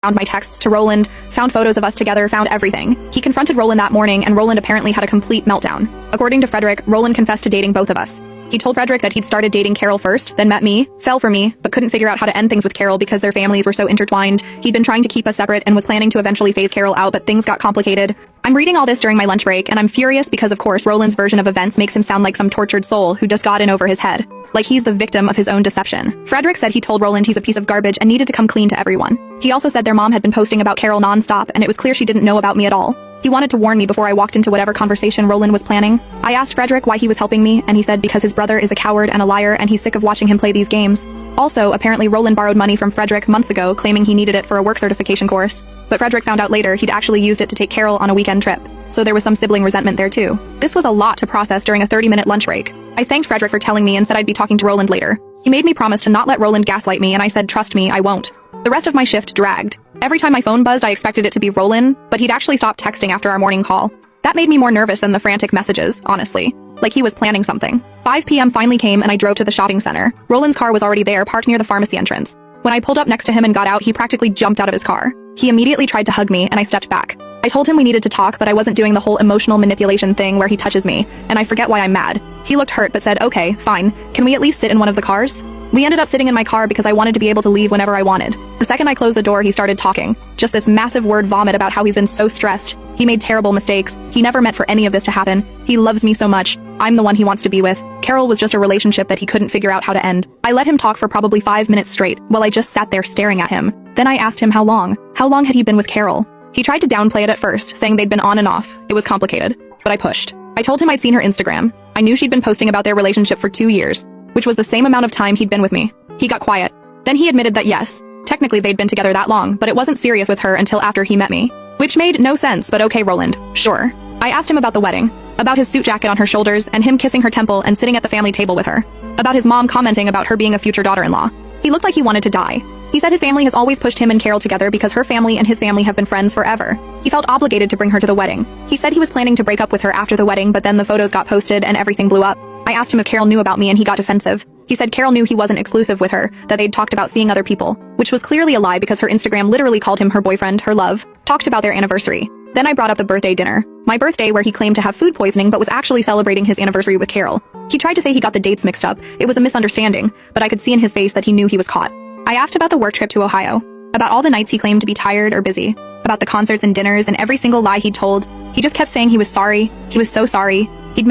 found my texts to Roland, found photos of us together, found everything. He confronted Roland that morning, and Roland apparently had a complete meltdown. According to Frederick, Roland confessed to dating both of us. He told Frederick that he'd started dating Carol first, then met me, fell for me, but couldn't figure out how to end things with Carol because their families were so intertwined. He'd been trying to keep us separate and was planning to eventually phase Carol out, but things got complicated. I'm reading all this during my lunch break, and I'm furious because, of course, Roland's version of events makes him sound like some tortured soul who just got in over his head. Like he's the victim of his own deception. Frederick said he told Roland he's a piece of garbage and needed to come clean to everyone. He also said their mom had been posting about Carol nonstop, and it was clear she didn't know about me at all. He wanted to warn me before I walked into whatever conversation Roland was planning. I asked Frederick why he was helping me, and he said because his brother is a coward and a liar and he's sick of watching him play these games. Also, apparently Roland borrowed money from Frederick months ago, claiming he needed it for a work certification course. But Frederick found out later he'd actually used it to take Carol on a weekend trip. So there was some sibling resentment there too. This was a lot to process during a 30-minute lunch break. I thanked Frederick for telling me and said I'd be talking to Roland later. He made me promise to not let Roland gaslight me, and I said trust me, I won't. The rest of my shift dragged. Every time my phone buzzed I expected it to be Roland, but he'd actually stopped texting after our morning call. That made me more nervous than the frantic messages, honestly. Like he was planning something. 5 p.m. finally came and I drove to the shopping center. Roland's car was already there, parked near the pharmacy entrance. When I pulled up next to him and got out, he practically jumped out of his car. He immediately tried to hug me, and I stepped back. I told him we needed to talk, but I wasn't doing the whole emotional manipulation thing where he touches me, and I forget why I'm mad. He looked hurt but said, okay, fine, can we at least sit in one of the cars? We ended up sitting in my car because I wanted to be able to leave whenever I wanted. The second I closed the door, he started talking. Just this massive word vomit about how he's been so stressed. He made terrible mistakes. He never meant for any of this to happen. He loves me so much. I'm the one he wants to be with. Carol was just a relationship that he couldn't figure out how to end. I let him talk for probably 5 minutes straight, while I just sat there staring at him. Then I asked him how long. How long had he been with Carol? He tried to downplay it at first, saying they'd been on and off. It was complicated. But I pushed. I told him I'd seen her Instagram. I knew she'd been posting about their relationship for 2 years, which was the same amount of time he'd been with me. He got quiet. Then he admitted that yes, technically they'd been together that long, but it wasn't serious with her until after he met me. Which made no sense, but okay, Roland. Sure. I asked him about the wedding, about his suit jacket on her shoulders and him kissing her temple and sitting at the family table with her, about his mom commenting about her being a future daughter-in-law. He looked like he wanted to die. He said his family has always pushed him and Carol together because her family and his family have been friends forever. He felt obligated to bring her to the wedding. He said he was planning to break up with her after the wedding, but then the photos got posted and everything blew up. I asked him if Carol knew about me and he got defensive. He said Carol knew he wasn't exclusive with her, that they'd talked about seeing other people, which was clearly a lie because her Instagram literally called him her boyfriend, her love, talked about their anniversary. Then I brought up the birthday dinner. My birthday where he claimed to have food poisoning but was actually celebrating his anniversary with Carol. He tried to say he got the dates mixed up. It was a misunderstanding, but I could see in his face that he knew he was caught. I asked about the work trip to Ohio, about all the nights he claimed to be tired or busy, about the concerts and dinners and every single lie he'd told. He just kept saying he was sorry, he was so sorry,